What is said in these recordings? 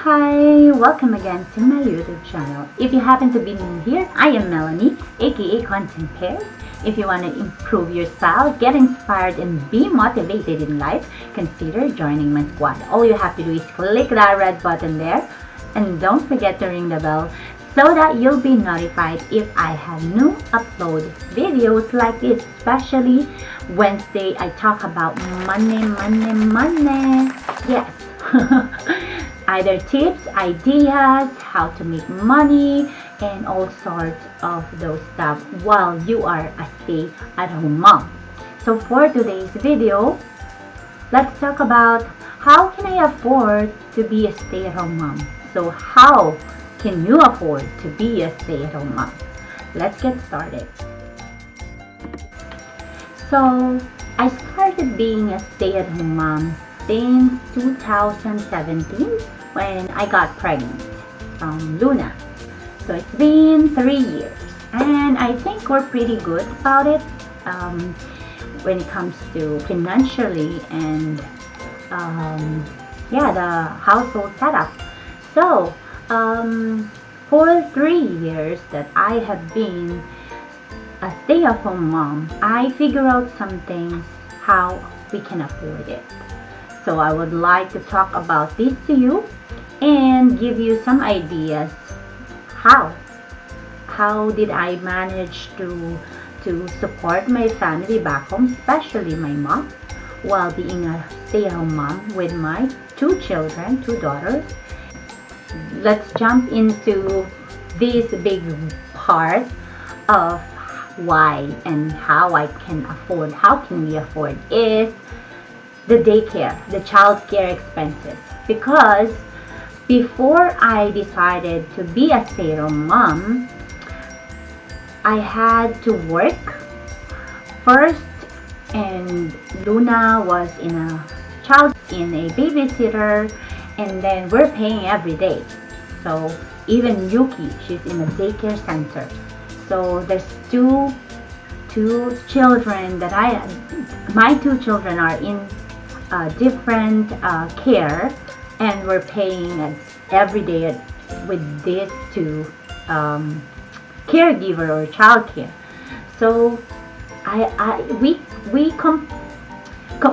Mabuhay! Welcome again to my YouTube channel. If you happen to be new here, I am Melanie, aka Content Pairs. If you want to improve your style, get inspired, and be motivated in life, consider joining my squad. All you have to do is click that red button there, and don't forget to ring the bell so that you'll be notified if I have new upload videos like this. Especially Wednesday, I talk about money. Yes. Either tips, ideas, how to make money, and all sorts of those stuff while you are a stay-at-home mom. So for today's video, let's talk about how can I afford to be a stay-at-home mom. So how can you afford to be a stay-at-home mom? Let's get started. So I started being a stay-at-home mom since 2017 when I got pregnant from Luna. So it's been 3 years and I think we're pretty good about it when it comes to financially and the household setup. So for 3 years that I have been a stay-at-home mom, I figure out some things how we can afford it. So I would like to talk about this to you and give you some ideas how did I manage to support my family back home, especially my mom, while being a stay-at-home mom with my 2 children, 2 daughters. Let's jump into this big part of why and how can we afford is the daycare, the childcare expenses. Because before I decided to be a stay-at-home mom, I had to work first, and Luna was in a babysitter, and then we're paying every day. So even Yuki, she's in a daycare center. So there's two children that my 2 children are in different care, and we're paying every day with these 2 caregiver or childcare. So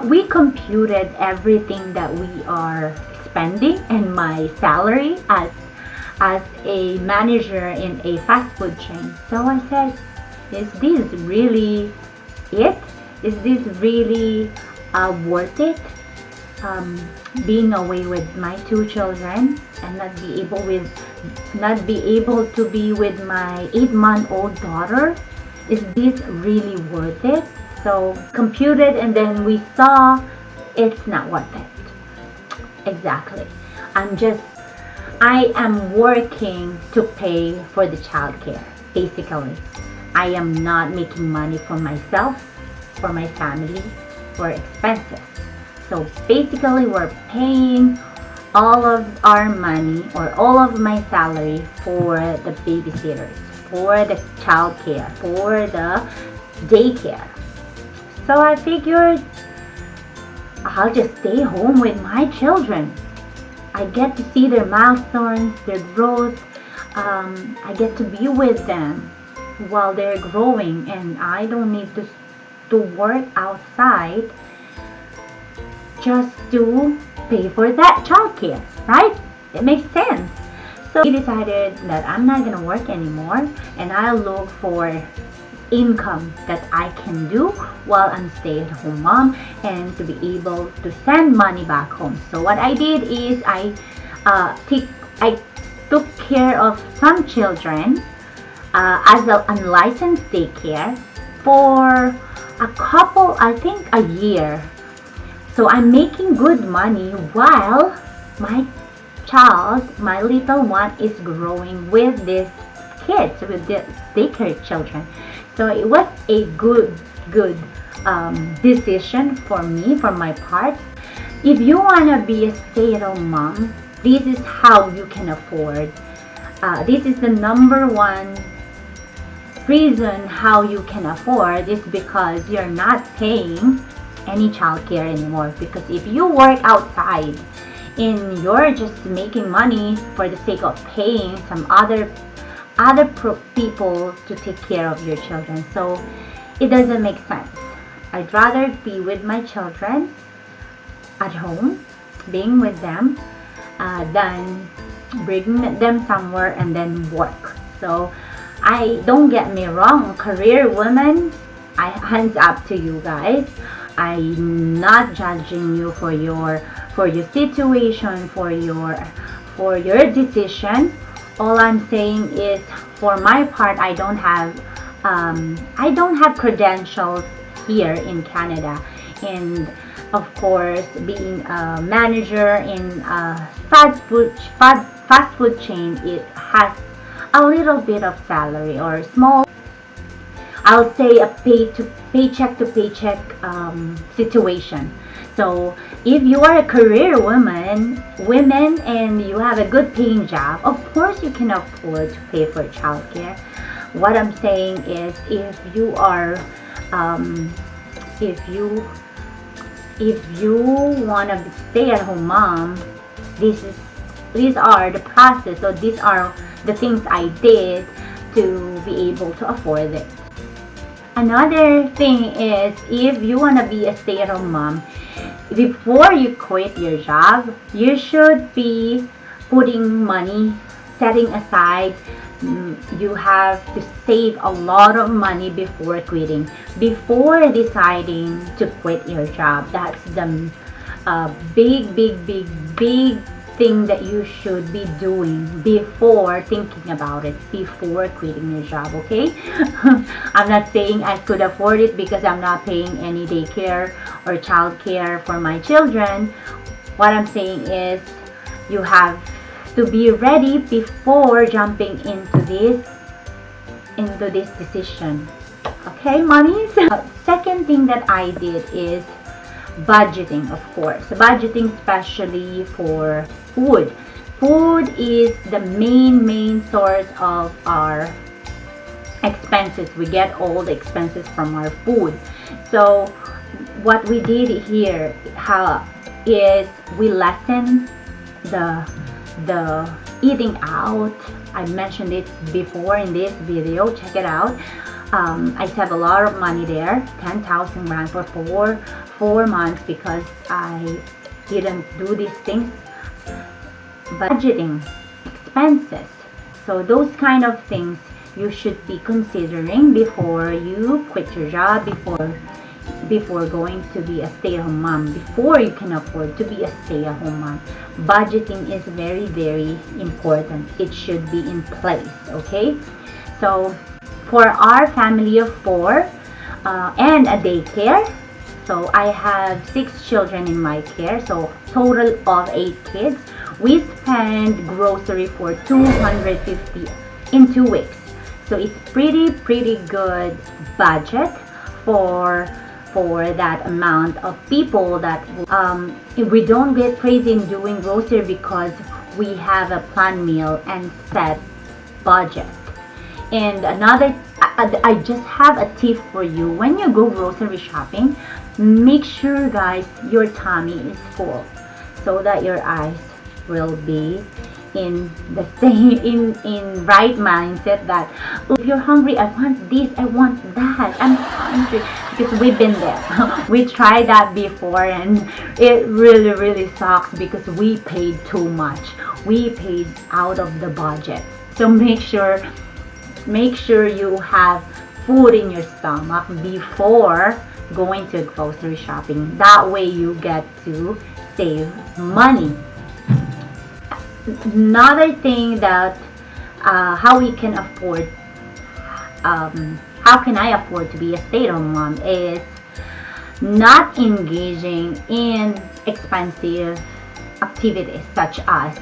we computed everything that we are spending and my salary as a manager in a fast food chain. So I said, is this really it? Is this really worth it? Being away with my 2 children and not be able to be with my 8-month-old daughter. Is this really worth it? So computed, and then we saw it's not worth it. Exactly. I am working to pay for the childcare. Basically, I am not making money for myself, for my family, for expenses. So basically, we're paying all of our money or all of my salary for the babysitters, for the childcare, for the daycare. So I figured I'll just stay home with my children. I get to see their milestones, their growth. I get to be with them while they're growing, and I don't need to work outside just to pay for that childcare, right? It makes sense. So we decided that I'm not gonna work anymore, and I'll look for income that I can do while I'm stay-at-home mom and to be able to send money back home. So what I did is I took care of some children as an unlicensed daycare for a year. So I'm making good money while my little one is growing with these kids, with the daycare children. So it was a good decision for me, for my part. If you want to be a stay-at-home mom, this is how you can afford. This is the number one reason how you can afford is because you're not paying any childcare anymore. Because if you work outside and you're just making money for the sake of paying some other people to take care of your children. So it doesn't make sense. I'd rather be with my children at home, being with them, than bringing them somewhere and then work. So I don't get me wrong, career women, I hands up to you guys. I'm not judging you for your situation, for your decision. All I'm saying is, for my part, I don't have credentials here in Canada, and of course, being a manager in a fast food chain, it has a little bit of salary, or small, I'll say a paycheck to paycheck situation. So if you are a career woman, and you have a good paying job, of course you can afford to pay for childcare. What I'm saying is, if you are, if you want to stay at home mom, these are the process. So these are the things I did to be able to afford it. Another thing is, if you want to be a stay-at-home mom, before you quit your job, you should be putting money, setting aside. You have to save a lot of money before quitting, before deciding to quit your job. That's the big thing that you should be doing before thinking about it, before quitting your job, okay? I'm not saying I could afford it because I'm not paying any daycare or childcare for my children. What I'm saying is, you have to be ready before jumping into this decision. Okay, mommies? Second thing that I did is budgeting, of course. Budgeting, especially for food. Food is the main source of our expenses. We get all the expenses from our food. So what we did here is we lessen the eating out. I mentioned it before in this video. Check it out. I save a lot of money there, 10,000 rand for four months, because I didn't do these things. Budgeting, expenses. So those kind of things you should be considering before you quit your job, before going to be a stay-at-home mom, before you can afford to be a stay-at-home mom. Budgeting is very important. It should be in place, okay? So for our family of 4 and a daycare, so I have 6 children in my care, so total of 8 kids. We spend grocery for 250 in 2 weeks. So it's pretty good budget for that amount of people. That we don't get crazy in doing grocery because we have a planned meal and set budget. And another, I just have a tip for you. When you go grocery shopping, make sure, guys, your tummy is full, so that your eyes will be in the same in right mindset, that if you're hungry, I want this, I want that, I'm hungry. Because we've been there. We tried that before, and it really sucks because we paid too much. We paid out of the budget. So make sure you have food in your stomach before going to grocery shopping. That way you get to save money. Another thing that how can I afford to be a stay-at-home mom is not engaging in expensive activities, such as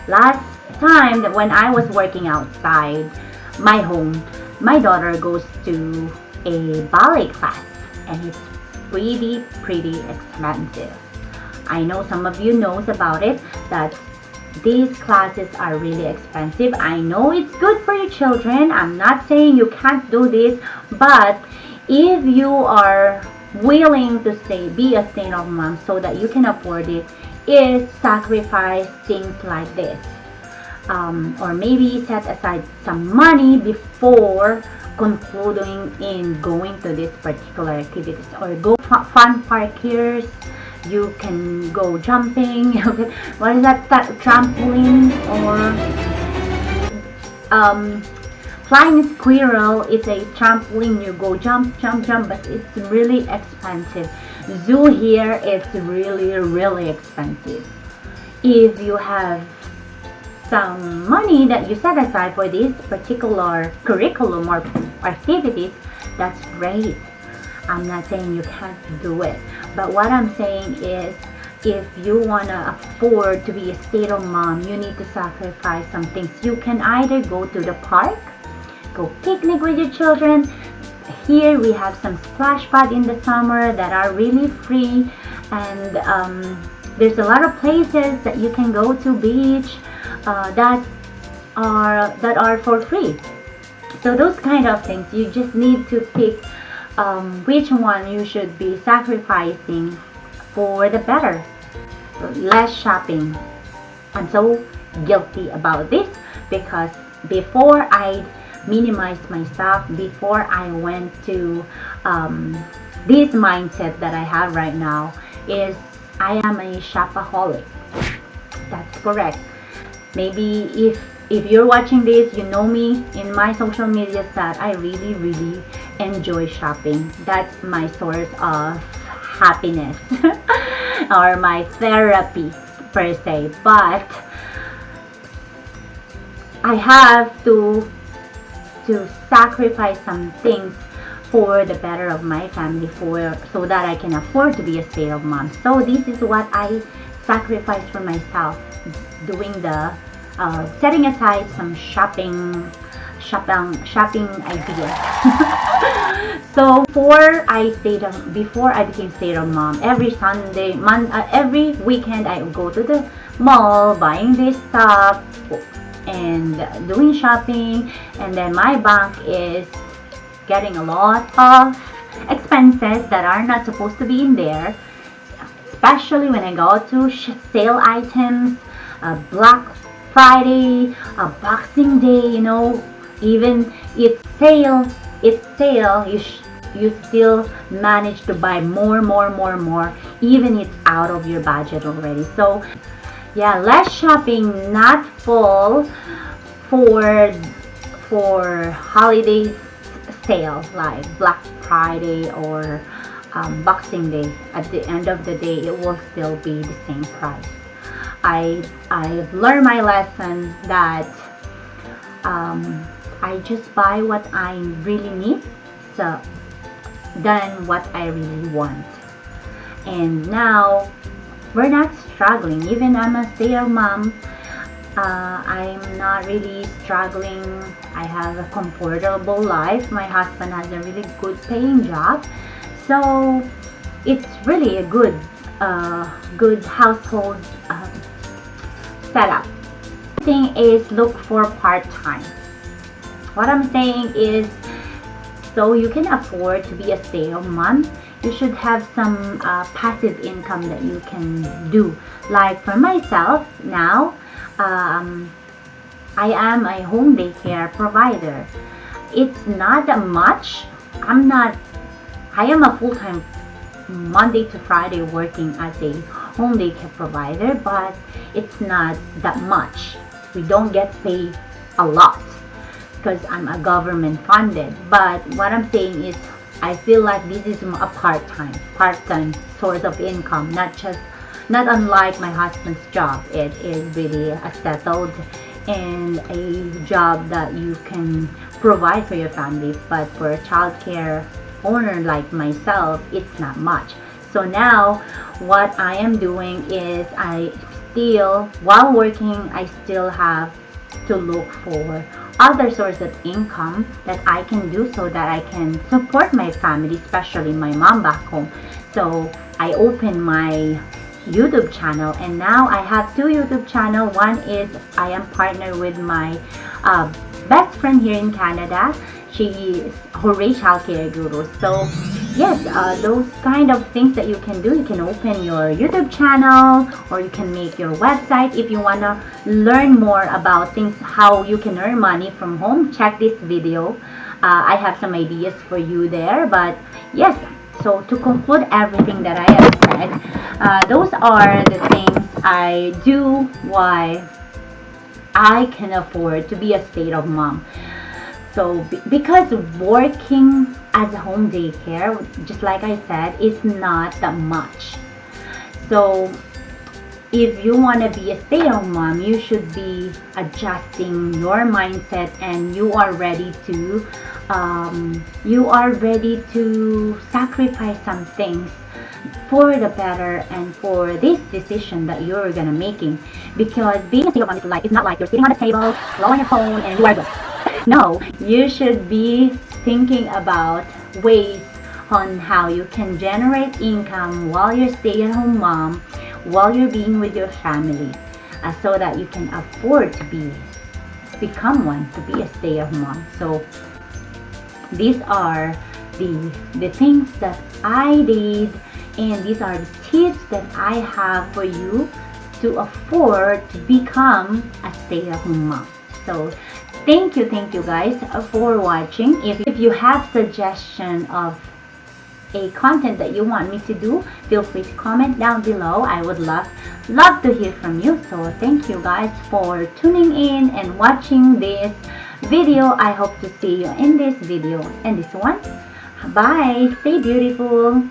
last time that when I was working outside my home, my daughter goes to a ballet class, and it's pretty expensive. I know some of you knows about it, that these classes are really expensive. I know it's good for your children. I'm not saying you can't do this, but if you are willing to be a stay-at-home mom so that you can afford it, is sacrifice things like this, or maybe set aside some money before concluding in going to this particular activities, or go fun park here. You can go jumping. What is that, trampoline, or flying squirrel. It's a trampoline. You go jump, but it's really expensive. Zoo here is really expensive. If you have some money that you set aside for this particular curriculum or activities, that's great. I'm not saying you can't do it, but what I'm saying is, if you want to afford to be a stay-at-home mom, you need to sacrifice some things. You can either go to the park, go picnic with your children. Here we have some splash pad in the summer that are really free, and there's a lot of places that you can go to, beach, that are for free. So those kind of things, you just need to pick which one you should be sacrificing for the better. Less shopping. I'm so guilty about this, because before I minimized my stuff, before I went to this mindset that I have right now, is I am a shopaholic. That's correct. Maybe if you're watching this, you know me in my social media that I really enjoy shopping. That's my source of happiness or my therapy per se. But I have to sacrifice some things for the better of my family, so that I can afford to be a stay-at-home mom. So this is what I sacrifice for myself, doing the setting aside some shopping ideas. So before I became stay-at-home mom, every Sunday, every weekend, I go to the mall buying this stuff and doing shopping, and then my bank is getting a lot of expenses that are not supposed to be in there, especially when I go to sale items, Black Friday, Boxing Day, even it's sale, you still manage to buy more, even it's out of your budget already. So yeah, less shopping, not fall for holiday sale like Black Friday or Boxing Day. At the end of the day, it will still be the same price. I've learned my lesson that I just buy what I really need, so than what I really want. And now we're not struggling. Even I'm a stay-at-home mom, I'm not really struggling. I have a comfortable life. My husband has a really good paying job, so it's really a good household setup. The thing is, look for part-time. What I'm saying is, so you can afford to be a stay-at-home mom, you should have some passive income that you can do. Like for myself now, I am a home daycare provider. It's not that much. I am a full-time Monday to Friday working as a home daycare provider, but it's not that much. We don't get paid a lot because I'm a government funded. But what I'm saying is, I feel like this is a part-time source of income, not unlike my husband's job. It is really a settled and a job that you can provide for your family. But for a childcare owner like myself, it's not much. So now what I am doing is, while working, I still have to look for other source of income that I can do so that I can support my family, especially my mom back home. So I opened my YouTube channel, and now I have two YouTube channels. One is I am partnered with my best friend here in Canada. She is Hooray Childcare Guru. So yes, those kind of things that you can do. You can open your YouTube channel, or you can make your website. If you want to learn more about things, how you can earn money from home, check this video. I have some ideas for you there. But yes, so to conclude everything that I have said, those are the things I do why I can afford to be a stay-at-home mom. So because working as a home daycare, just like I said, is not that much. So if you want to be a stay-at-home mom, you should be adjusting your mindset, and you are ready to sacrifice some things for the better and for this decision that you're gonna making. Because being a stay-at-home mom is like, it's not like you're sitting on the table, slow on your phone, and you are good. No, you should be thinking about ways on how you can generate income while you're stay-at-home mom, while you're being with your family, so that you can afford to become one, to be a stay-at-home mom. So these are the things that I did, and these are the tips that I have for you to afford to become a stay-at-home mom. So thank you guys for watching. If you have suggestion of a content that you want me to do, feel free to comment down below. I would love to hear from you. So thank you guys for tuning in and watching this video. I hope to see you in this video and this one. Bye. Stay beautiful.